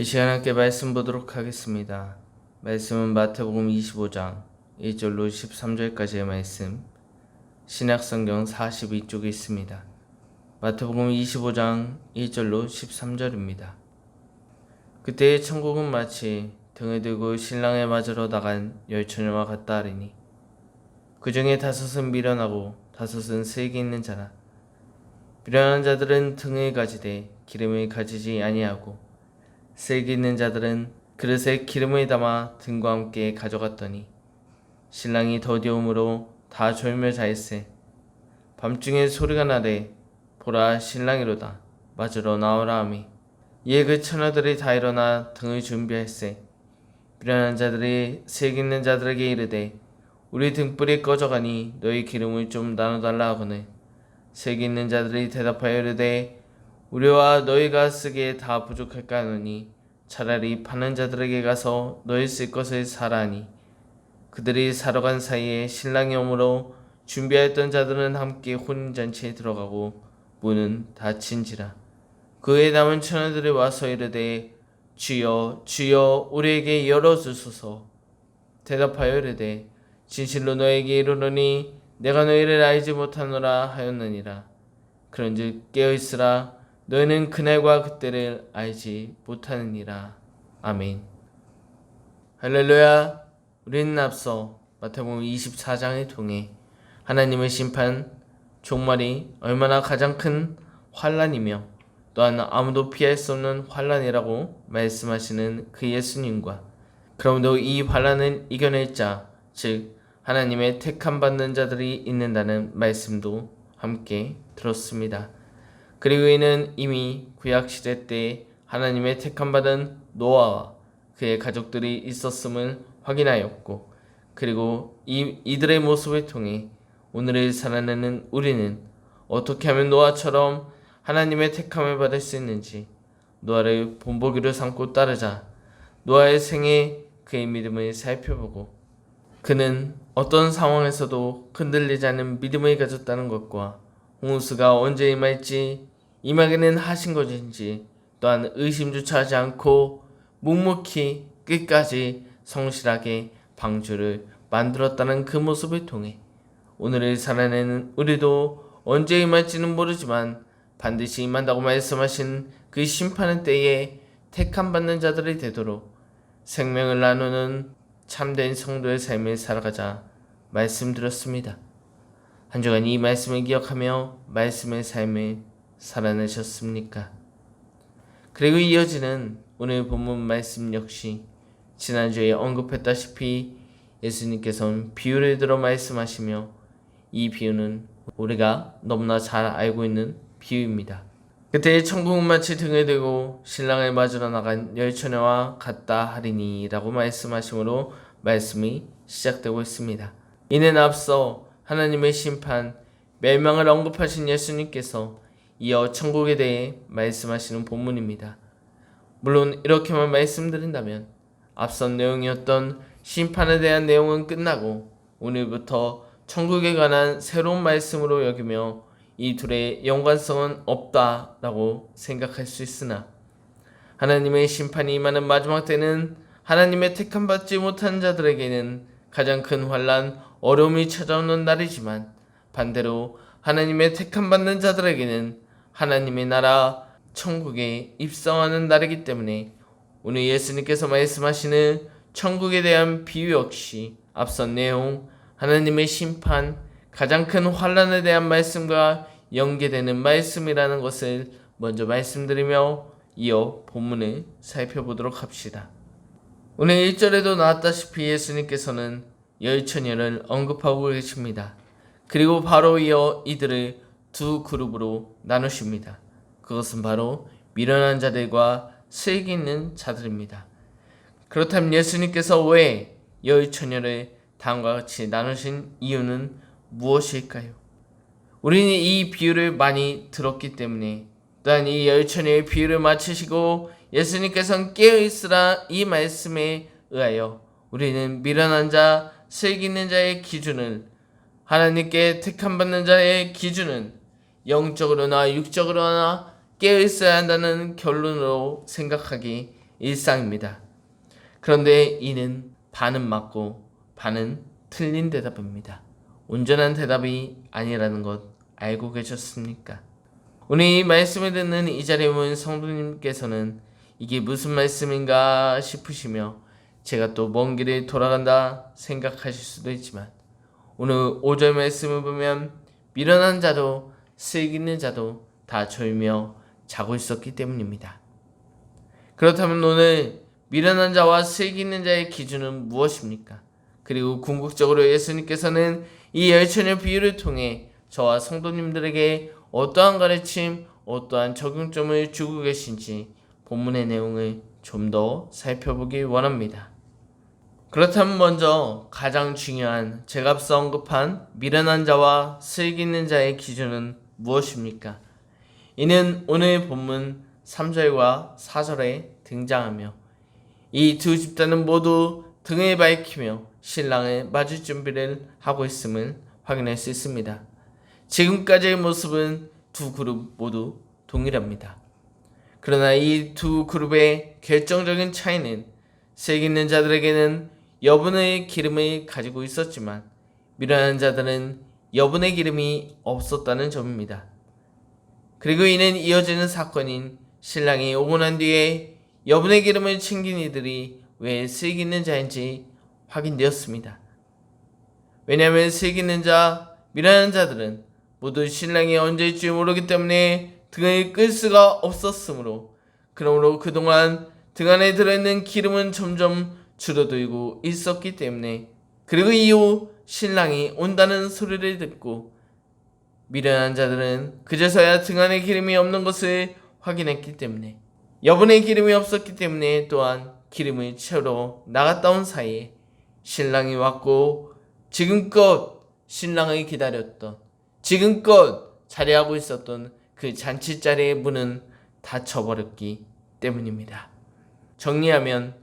이 시간 함께 말씀 보도록 하겠습니다. 말씀은 마태복음 25장 1절로 13절까지의 말씀, 신약성경 42쪽에 있습니다. 마태복음 25장 1절로 13절입니다. 그때 천국은 마치 등을 들고 신랑을 맞으러 나간 열처녀와 같다 하리니 그 중에 5은 미련하고 5은 슬기 있는 자라. 미련한 자들은 등을 가지되 기름을 가지지 아니하고 슬기 있는 자들은 그릇에 기름을 담아 등과 함께 가져갔더니 신랑이 더디움으로 다 졸며 자일세. 밤중에 소리가 나되 보라 신랑이로다 맞으러 나오라 하매 이에 그 처녀들이 다 일어나 등을 준비할세. 미련한 자들이 슬기 있는 자들에게 이르되 우리 등불이 꺼져가니 너희 기름을 좀 나눠달라 하거늘 슬기 있는 자들이 대답하여 이르되 우리와 너희가 쓰기에 다 부족할까 하노니 차라리 파는 자들에게 가서 너희 쓸 것을 사라 하니 그들이 사러 간 사이에 신랑이 오므로 준비하였던 자들은 함께 혼인잔치에 들어가고 문은 닫힌지라. 그에 남은 처녀들이 와서 이르되 주여 주여 우리에게 열어주소서. 대답하여 이르되 진실로 너에게 이르노니 내가 너희를 알지 못하노라 하였느니라. 그런즉 깨어있으라. 너희는 그날과 그때를 알지 못하느니라. 아멘. 할렐루야. 우리는 앞서 마태복음 24장을 통해 하나님의 심판, 종말이 얼마나 가장 큰 환난이며 또한 아무도 피할 수 없는 환난이라고 말씀하시는 그 예수님과 그럼에도 이 환난을 이겨낼 자, 즉 하나님의 택함 받는 자들이 있는다는 말씀도 함께 들었습니다. 그리고 이는 이미 구약시대 때 하나님의 택함받은 노아와 그의 가족들이 있었음을 확인하였고, 그리고 이들의 모습을 통해 오늘을 살아내는 우리는 어떻게 하면 노아처럼 하나님의 택함을 받을 수 있는지 노아를 본보기로 삼고 따르자 노아의 생애 그의 믿음을 살펴보고 그는 어떤 상황에서도 흔들리지 않는 믿음을 가졌다는 것과 홍수가 언제 임할지 임하게는 하신 것인지 또한 의심조차 하지 않고 묵묵히 끝까지 성실하게 방주를 만들었다는 그 모습을 통해 오늘을 살아내는 우리도 언제 임할지는 모르지만 반드시 임한다고 말씀하신 그 심판의 때에 택함받는 자들이 되도록 생명을 나누는 참된 성도의 삶을 살아가자 말씀드렸습니다. 한 주간 이 말씀을 기억하며 말씀의 삶을 살아내셨습니까? 그리고 이어지는 오늘 본문 말씀 역시 지난주에 언급했다시피 예수님께서는 비유를 들어 말씀하시며 이 비유는 우리가 너무나 잘 알고 있는 비유입니다. 그때 천국은 마치 등을 들고 신랑을 맞으러 나간 열처녀와 같다 하리니 라고 말씀하심으로 말씀이 시작되고 있습니다. 이는 앞서 하나님의 심판, 멸망을 언급하신 예수님께서 이어 천국에 대해 말씀하시는 본문입니다. 물론 이렇게만 말씀드린다면 앞선 내용이었던 심판에 대한 내용은 끝나고 오늘부터 천국에 관한 새로운 말씀으로 여기며 이 둘의 연관성은 없다라고 생각할 수 있으나 하나님의 심판이 임하는 마지막 때는 하나님의 택함받지 못한 자들에게는 가장 큰 환난, 어려움이 찾아오는 날이지만 반대로 하나님의 택함받는 자들에게는 하나님의 나라 천국에 입성하는 날이기 때문에 오늘 예수님께서 말씀하시는 천국에 대한 비유 역시 앞선 내용 하나님의 심판, 가장 큰 환난에 대한 말씀과 연계되는 말씀이라는 것을 먼저 말씀드리며 이어 본문을 살펴보도록 합시다. 오늘 1절에도 나왔다시피 예수님께서는 열처녀를 언급하고 계십니다. 그리고 바로 이어 이들을 두 그룹으로 나누십니다. 그것은 바로 미련한 자들과 슬기 있는 자들입니다. 그렇다면 예수님께서 왜 열처녀를 다음과 같이 나누신 이유는 무엇일까요? 우리는 이 비유를 많이 들었기 때문에 또한 이 열처녀의 비유를 마치시고 예수님께서는 깨어있으라 이 말씀에 의하여 우리는 미련한 자, 슬기 있는 자의 기준을 하나님께 택함받는 자의 기준은 영적으로나 육적으로나 깨어있어야 한다는 결론으로 생각하기 일상입니다. 그런데 이는 반은 맞고 반은 틀린 대답입니다. 온전한 대답이 아니라는 것 알고 계셨습니까? 오늘 이 말씀을 듣는 이 자리에 모인 성도님께서는 이게 무슨 말씀인가 싶으시며 제가 또 먼 길을 돌아간다 생각하실 수도 있지만 오늘 5절 말씀을 보면 미련한 자도 슬기 있는 자도 다 졸며 자고 있었기 때문입니다. 그렇다면 오늘 미련한 자와 슬기 있는 자의 기준은 무엇입니까? 그리고 궁극적으로 예수님께서는 이 열처녀 비유를 통해 저와 성도님들에게 어떠한 가르침, 어떠한 적용점을 주고 계신지 본문의 내용을 좀 더 살펴보기 원합니다. 그렇다면 먼저 가장 중요한 제가 앞서 언급한 미련한 자와 슬기 있는 자의 기준은 무엇입니까? 이는 오늘 본문 3절과 4절에 등장하며 이 두 집단은 모두 등을 밝히며 신랑을 맞을 준비를 하고 있음을 확인할 수 있습니다. 지금까지의 모습은 두 그룹 모두 동일합니다. 그러나 이 두 그룹의 결정적인 차이는 슬기 있는 자들에게는 여분의 기름을 가지고 있었지만 미련한 자들은 여분의 기름이 없었다는 점입니다. 그리고 이는 이어지는 사건인 신랑이 오고 난 뒤에 여분의 기름을 챙긴 이들이 왜 슬기 있는 자인지 확인되었습니다. 왜냐하면 슬기 있는 자, 미련한 자들은 모두 신랑이 언제일지 모르기 때문에 등을 끌 수가 없었으므로 그러므로 그동안 등 안에 들어있는 기름은 점점 줄어들고 있었기 때문에 그리고 이후 신랑이 온다는 소리를 듣고 미련한 자들은 그제서야 등 안에 기름이 없는 것을 확인했기 때문에 여분의 기름이 없었기 때문에 또한 기름을 채우러 나갔다 온 사이에 신랑이 왔고 지금껏 신랑을 기다렸던 지금껏 자리하고 있었던 그 잔치자리의 문은 닫혀버렸기 때문입니다. 정리하면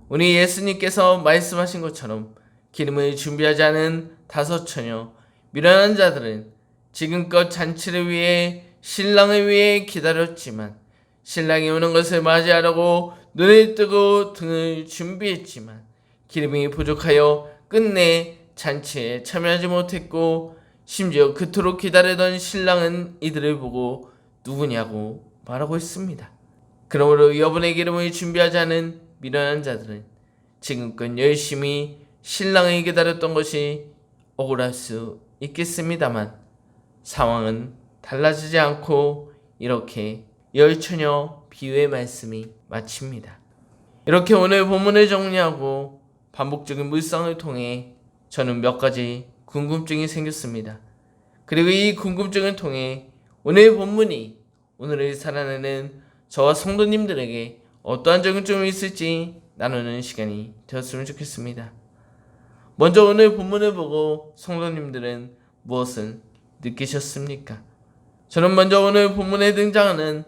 오늘 예수님께서 말씀하신 것처럼 기름을 준비하지 않은 다섯 처녀 미련한 자들은 지금껏 잔치를 위해 신랑을 위해 기다렸지만 신랑이 오는 것을 맞이하려고 눈을 뜨고 등을 준비했지만 기름이 부족하여 끝내 잔치에 참여하지 못했고 심지어 그토록 기다리던 신랑은 이들을 보고 누구냐고 말하고 있습니다. 그러므로 여분의 기름을 준비하지 않은 미련한 자들은 지금껏 열심히 신랑을 기다렸던 것이 억울할 수 있겠습니다만 상황은 달라지지 않고 이렇게 열처녀 비유의 말씀이 마칩니다. 이렇게 오늘 본문을 정리하고 반복적인 묵상을 통해 저는 몇 가지 궁금증이 생겼습니다. 그리고 이 궁금증을 통해 오늘 본문이 오늘을 살아내는 저와 성도님들에게 어떠한 적용점이 있을지 나누는 시간이 되었으면 좋겠습니다. 먼저 오늘 본문을 보고 성도님들은 무엇을 느끼셨습니까? 저는 먼저 오늘 본문에 등장하는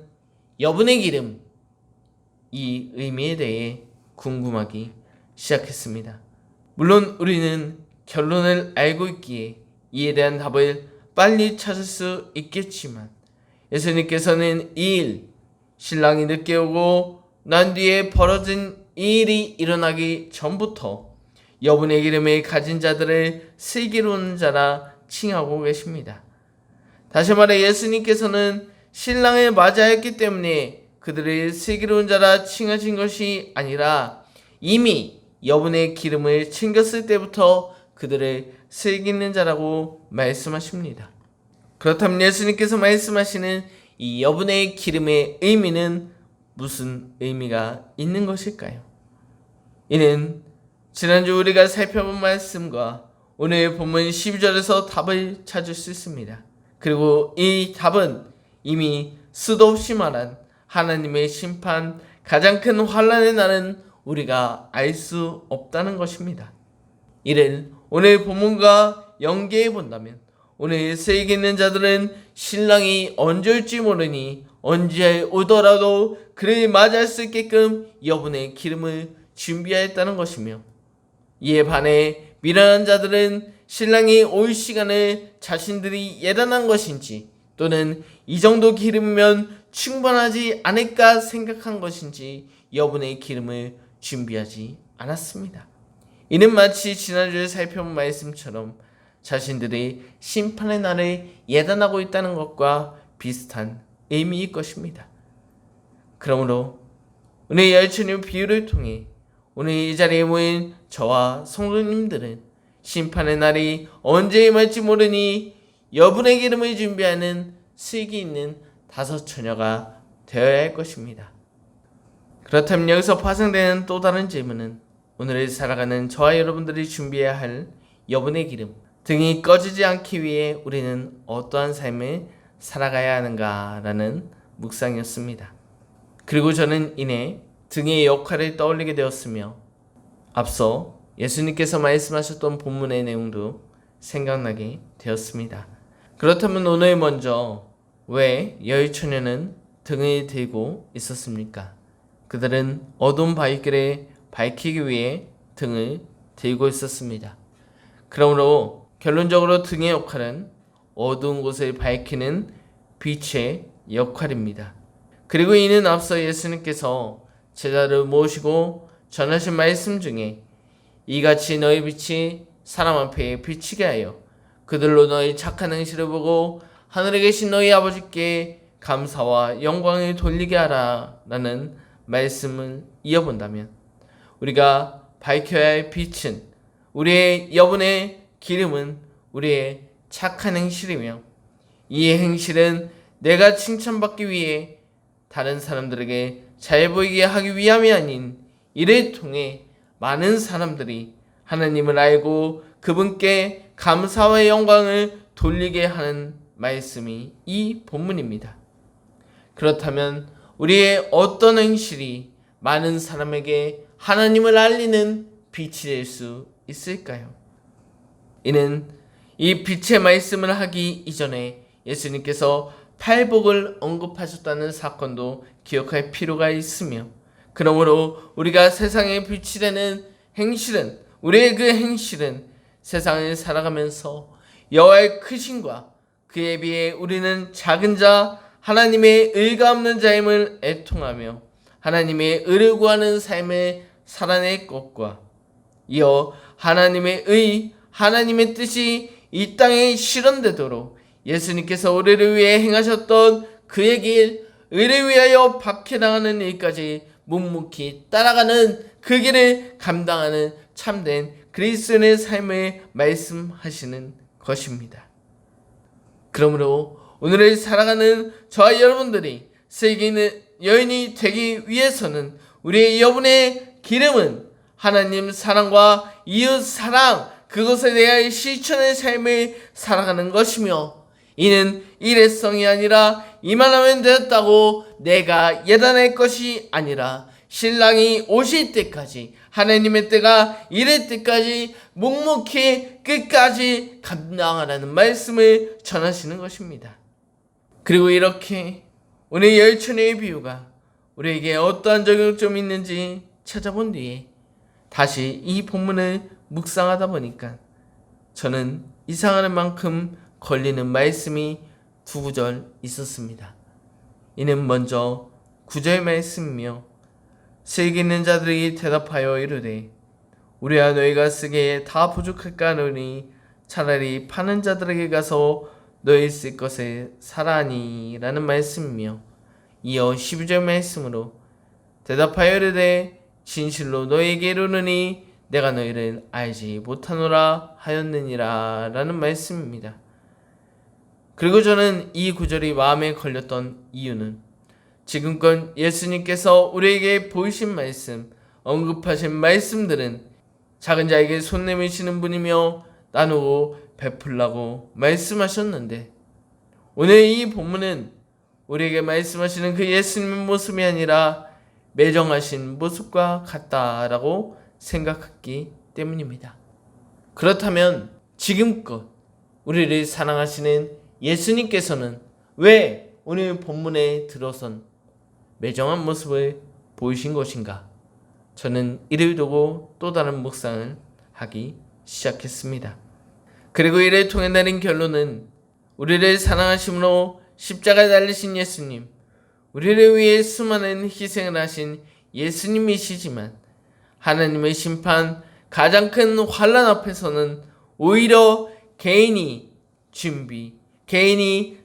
여분의 기름, 이 의미에 대해 궁금하기 시작했습니다. 물론 우리는 결론을 알고 있기에 이에 대한 답을 빨리 찾을 수 있겠지만 예수님께서는 이 일, 신랑이 늦게 오고 난 뒤에 벌어진 이 일이 일어나기 전부터 여분의 기름을 가진 자들을 슬기로운 자라 칭하고 계십니다. 다시 말해 예수님께서는 신랑을 맞이하였기 때문에 그들을 슬기로운 자라 칭하신 것이 아니라 이미 여분의 기름을 챙겼을 때부터 그들을 슬기 있는 자라고 말씀하십니다. 그렇다면 예수님께서 말씀하시는 이 여분의 기름의 의미는 무슨 의미가 있는 것일까요? 이는 지난주 우리가 살펴본 말씀과 오늘 본문 12절에서 답을 찾을 수 있습니다. 그리고 이 답은 이미 수도 없이 말한 하나님의 심판, 가장 큰 환난의 날은 우리가 알 수 없다는 것입니다. 이를 오늘 본문과 연계해 본다면 오늘 슬기 있는 자들은 신랑이 언제 올지 모르니 언제 오더라도 그를 맞이할 수 있게끔 여분의 기름을 준비하였다는 것이며 이에 반해 미련한 자들은 신랑이 올 시간을 자신들이 예단한 것인지 또는 이 정도 기름이면 충분하지 않을까 생각한 것인지 여분의 기름을 준비하지 않았습니다. 이는 마치 지난주에 살펴본 말씀처럼 자신들이 심판의 날을 예단하고 있다는 것과 비슷한 의미일 것입니다. 그러므로 오늘 열처녀 비유를 통해 오늘 이 자리에 모인 저와 성도님들은 심판의 날이 언제 임할지 모르니 여분의 기름을 준비하는 슬기 있는 5 처녀가 되어야 할 것입니다. 그렇다면 여기서 파생되는 또 다른 질문은 오늘을 살아가는 저와 여러분들이 준비해야 할 여분의 기름, 등이 꺼지지 않기 위해 우리는 어떠한 삶을 살아가야 하는가라는 묵상이었습니다. 그리고 저는 이내 등의 역할을 떠올리게 되었으며 앞서 예수님께서 말씀하셨던 본문의 내용도 생각나게 되었습니다. 그렇다면 오늘 먼저 왜 여의처녀는 등을 들고 있었습니까? 그들은 어두운 바위길에 밝히기 위해 등을 들고 있었습니다. 그러므로 결론적으로 등의 역할은 어두운 곳을 밝히는 빛의 역할입니다. 그리고 이는 앞서 예수님께서 제자를 모시고 전하신 말씀 중에 이같이 너희 빛이 사람 앞에 비치게 하여 그들로 너희 착한 행실을 보고 하늘에 계신 너희 아버지께 감사와 영광을 돌리게 하라 라는 말씀을 이어본다면 우리가 밝혀야 할 빛은 우리의 여분의 기름은 우리의 착한 행실이며 이 행실은 내가 칭찬받기 위해 다른 사람들에게 잘 보이게 하기 위함이 아닌 이를 통해 많은 사람들이 하나님을 알고 그분께 감사와 영광을 돌리게 하는 말씀이 이 본문입니다. 그렇다면 우리의 어떤 행실이 많은 사람에게 하나님을 알리는 빛이 될 수 있을까요? 이는 이 빛의 말씀을 하기 이전에 예수님께서 팔복을 언급하셨다는 사건도 기억할 필요가 있으며 그러므로 우리가 세상의 빛이 되는 행실은 우리의 그 행실은 세상을 살아가면서 여호와의 크심과 그에 비해 우리는 작은 자 하나님의 의가 없는 자임을 애통하며 하나님의 의를 구하는 삶을 살아낼 것과 이어 하나님의 의, 하나님의 뜻이 이 땅에 실현되도록 예수님께서 우리를 위해 행하셨던 그의 길, 의를 위하여 박해당하는 일까지 묵묵히 따라가는 그 길을 감당하는 참된 그리스도인의 삶을 말씀하시는 것입니다. 그러므로 오늘을 살아가는 저와 여러분들이 세계 있는 여인이 되기 위해서는 우리의 여분의 기름은 하나님 사랑과 이웃 사랑, 그것에 대하여 실천의 삶을 살아가는 것이며 이는 일회성이 아니라 이만하면 되었다고 내가 예단할 것이 아니라 신랑이 오실 때까지 하나님의 때가 이를 때까지 묵묵히 끝까지 감당하라는 말씀을 전하시는 것입니다. 그리고 이렇게 오늘 열처녀의 비유가 우리에게 어떠한 적용점이 있는지 찾아본 뒤에 다시 이 본문을 묵상하다 보니까 저는 이상하는 만큼 걸리는 말씀이 2구절 있었습니다. 이는 먼저 9절 말씀이며 슬기 있는 자들이 대답하여 이르되 우리와 너희가 쓰기에 다 부족할까 하노니 차라리 파는 자들에게 가서 너희 쓸 것에 사라니 라는 말씀이며 이어 12절 말씀으로 대답하여 이르되 진실로 너희에게 이르노니 내가 너희를 알지 못하노라 하였느니라 라는 말씀입니다. 그리고 저는 이 구절이 마음에 걸렸던 이유는 지금껏 예수님께서 우리에게 보이신 말씀, 언급하신 말씀들은 작은 자에게 손 내미시는 분이며 나누고 베풀라고 말씀하셨는데 오늘 이 본문은 우리에게 말씀하시는 그 예수님의 모습이 아니라 매정하신 모습과 같다라고 생각했기 때문입니다. 그렇다면 지금껏 우리를 사랑하시는 예수님께서는 왜 오늘 본문에 들어선 매정한 모습을 보이신 것인가? 저는 이를 두고 또 다른 묵상을 하기 시작했습니다. 그리고 이를 통해 내린 결론은 우리를 사랑하심으로 십자가에 달리신 예수님, 우리를 위해 수많은 희생을 하신 예수님이시지만 하나님의 심판, 가장 큰 환난 앞에서는 오히려 개인이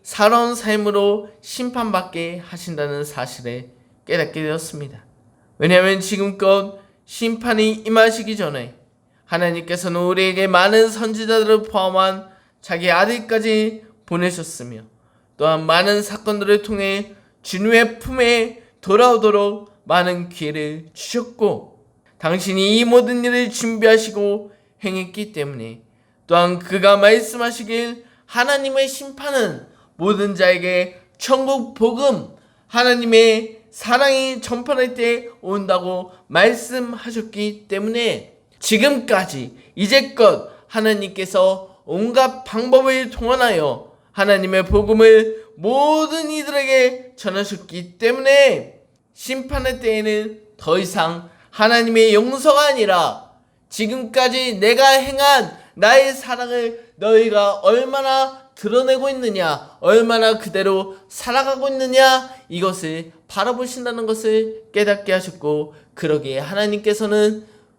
살아온 삶으로 심판받게 하신다는 사실을 깨닫게 되었습니다. 왜냐하면 지금껏 심판이 임하시기 전에 하나님께서는 우리에게 많은 선지자들을 포함한 자기 아들까지 보내셨으며 또한 많은 사건들을 통해 주님의 품에 돌아오도록 많은 기회를 주셨고, 당신이 이 모든 일을 준비하시고 행했기 때문에 또한 그가 말씀하시길 하나님의 심판은 모든 자에게 천국 복음, 하나님의 사랑이 전파할 때 온다고 말씀하셨기 때문에 지금까지 이제껏 하나님께서 온갖 방법을 동원하여 하나님의 복음을 모든 이들에게 전하셨기 때문에 심판의 때에는 더 이상 하나님의 용서가 아니라 지금까지 내가 행한 나의 사랑을 너희가 얼마나 드러내고 있느냐, 얼마나 그대로 살아가고 있느냐, 이것을 바라보신다는 것을 깨닫게 하셨고, 그러기에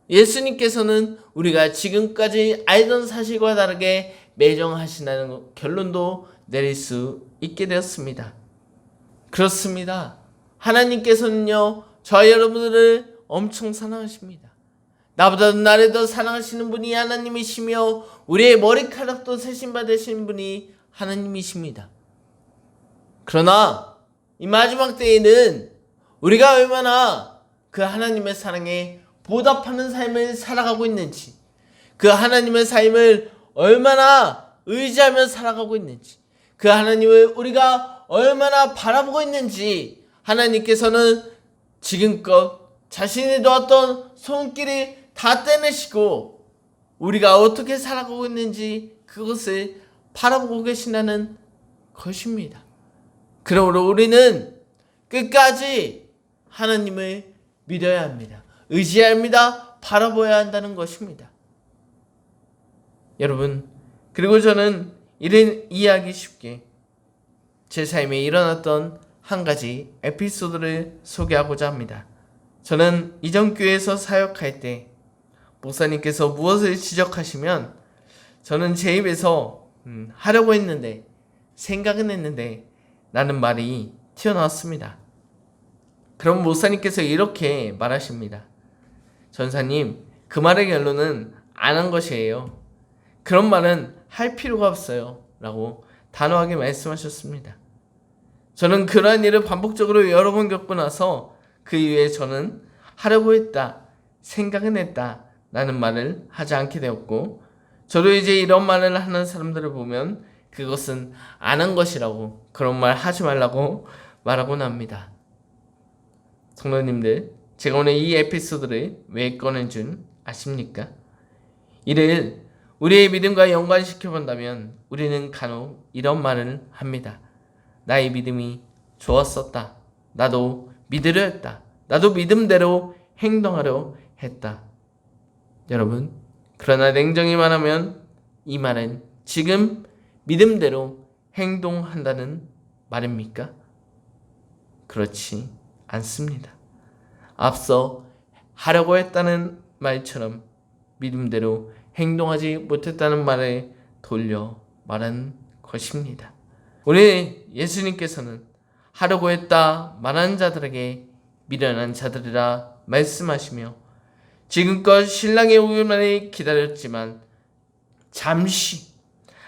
예수님께서는 우리가 지금까지 알던 사실과 다르게 매정하신다는 결론도 내릴 수 있게 되었습니다. 그렇습니다. 하나님께서는요, 저와 여러분들을 엄청 사랑하십니다. 나보다 나를 더 사랑하시는 분이 하나님이시며 우리의 머리카락도 세심받으시는 분이 하나님이십니다. 그러나 이 마지막 때에는 우리가 얼마나 그 하나님의 사랑에 보답하는 삶을 살아가고 있는지, 그 하나님의 삶을 얼마나 의지하며 살아가고 있는지, 그 하나님을 우리가 얼마나 바라보고 있는지 하나님께서는 지금껏 자신이 놓았던 손길을 다 떼내시고 우리가 어떻게 살아가고 있는지 그것을 바라보고 계신다는 것입니다. 그러므로 우리는 끝까지 하나님을 믿어야 합니다. 의지해야 합니다. 바라봐야 한다는 것입니다. 여러분, 그리고 저는 이런 이해하기 쉽게 제 삶에 일어났던 한 가지 에피소드를 소개하고자 합니다. 저는 이전 교회에서 사역할 때 목사님께서 무엇을 지적하시면 저는 제 입에서 하려고 했는데, 생각은 했는데 라는 말이 튀어나왔습니다. 그럼 목사님께서 이렇게 말하십니다. 전사님, 그 말의 결론은 안 한 것이에요. 그런 말은 할 필요가 없어요 라고 단호하게 말씀하셨습니다. 저는 그러한 일을 반복적으로 여러 번 겪고 나서 그 이후에 저는 하려고 했다, 생각은 했다 라는 말을 하지 않게 되었고, 저도 이제 이런 말을 하는 사람들을 보면 그것은 안 한 것이라고, 그런 말 하지 말라고 말하곤 합니다. 성도님들, 제가 오늘 이 에피소드를 왜 꺼낸 줄 아십니까? 이를 우리의 믿음과 연관시켜 본다면 우리는 간혹 이런 말을 합니다. 나의 믿음이 좋았었다. 나도 믿으려 했다. 나도 믿음대로 행동하려 했다. 여러분, 그러나 냉정히 말하면 이 말은 지금 믿음대로 행동한다는 말입니까? 그렇지 않습니다. 앞서 하려고 했다는 말처럼 믿음대로 행동하지 못했다는 말을 돌려 말한 것입니다. 우리 예수님께서는 하려고 했다 말하는 자들에게 미련한 자들이라 말씀하시며, 지금껏 신랑의 오기만을 기다렸지만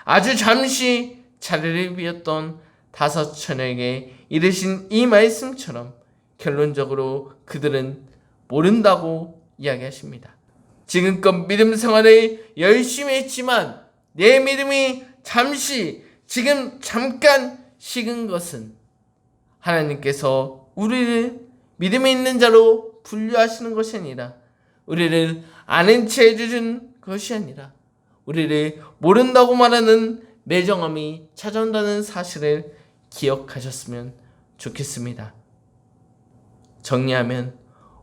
아주 잠시 자리를 비웠던 5처녀에게 이르신 이 말씀처럼 결론적으로 그들은 모른다고 이야기하십니다. 지금껏 믿음 생활을 열심히 했지만 내 믿음이 지금 잠깐 식은 것은 하나님께서 우리를 믿음이 있는 자로 분류하시는 것이 아니라, 우리를 아는 채 해주신 것이 아니라 우리를 모른다고 말하는 매정함이 찾아온다는 사실을 기억하셨으면 좋겠습니다. 정리하면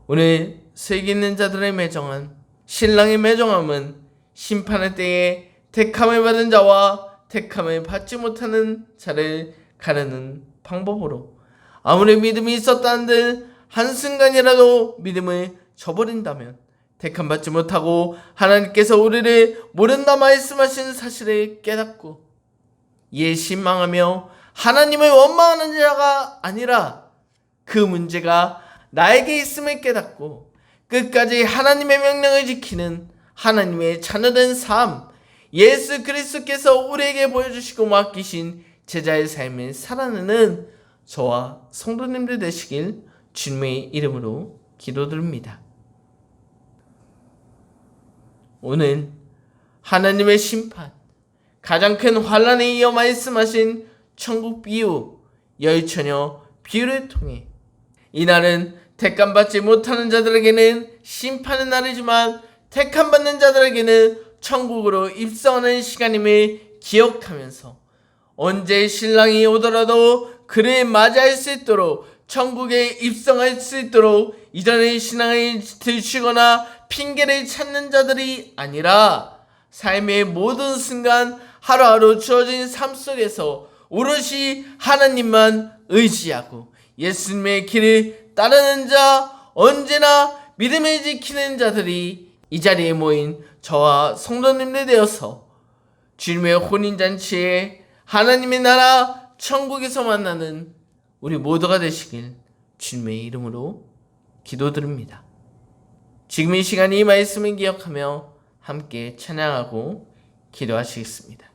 오늘 세계 있는 자들의 매정함, 신랑의 매정함은 심판의 때에 택함을 받은 자와 택함을 받지 못하는 자를 가르는 방법으로 아무리 믿음이 있었다는들 한순간이라도 믿음을 저버린다면 택함받지 못하고 하나님께서 우리를 모른다 말씀하신 사실을 깨닫고 이에 실망하며 하나님을 원망하는 자가 아니라 그 문제가 나에게 있음을 깨닫고 끝까지 하나님의 명령을 지키는 하나님의 자녀된 삶, 예수 그리스도께서 우리에게 보여주시고 맡기신 제자의 삶을 살아내는 저와 성도님들 되시길 주님의 이름으로 기도드립니다. 오늘 하나님의 심판, 가장 큰 환난에 이어 말씀하신 천국 비유, 열처녀 비유를 통해 이날은 택함받지 못하는 자들에게는 심판의 날이지만 택함받는 자들에게는 천국으로 입성하는 시간임을 기억하면서 언제 신랑이 오더라도 그를 맞이할 수 있도록 천국에 입성할 수 있도록 이전의 신앙을 들추거나 핑계를 찾는 자들이 아니라 삶의 모든 순간 하루하루 주어진 삶 속에서 오롯이 하나님만 의지하고 예수님의 길을 따르는 자, 언제나 믿음을 지키는 자들이 이 자리에 모인 저와 성도님들 되어서 주님의 혼인잔치에 하나님의 나라 천국에서 만나는 우리 모두가 되시길 주님의 이름으로 기도드립니다. 지금 이 시간 이 말씀을 기억하며 함께 찬양하고 기도하시겠습니다.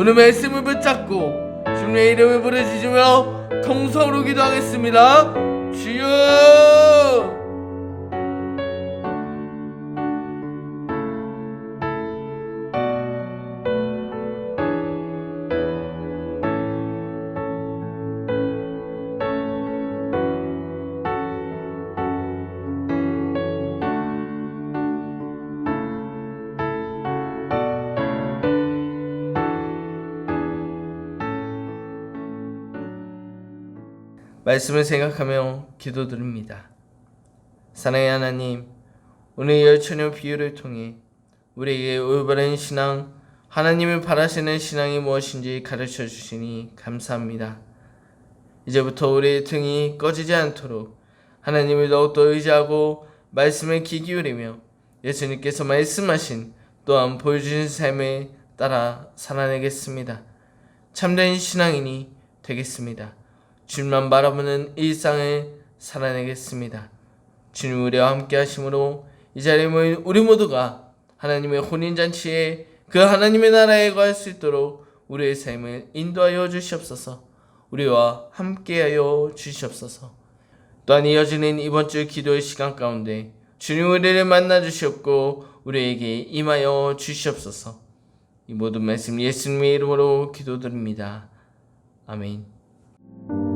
오늘 말씀을 붙잡고 주님의 이름을 부르짖으며 통성으로 기도하겠습니다. 주여! 말씀을 생각하며 기도드립니다. 사랑의 하나님, 오늘 열처녀 비유를 통해 우리에게 올바른 신앙, 하나님을 바라시는 신앙이 무엇인지 가르쳐 주시니 감사합니다. 이제부터 우리의 등이 꺼지지 않도록 하나님을 더욱더 의지하고 말씀에 귀 기울이며 예수님께서 말씀하신 또한 보여주신 삶에 따라 살아내겠습니다. 참된 신앙인이 되겠습니다. 주님만 바라보는 일상을 살아내겠습니다. 주님 우리와 함께 하심으로 이 자리에 모인 우리 모두가 하나님의 혼인잔치에 그 하나님의 나라에 거할 수 있도록 우리의 삶을 인도하여 주시옵소서. 우리와 함께하여 주시옵소서. 또한 이어지는 이번 주 기도의 시간 가운데 주님 우리를 만나 주시옵고 우리에게 임하여 주시옵소서. 이 모든 말씀 예수님의 이름으로 기도드립니다. 아멘.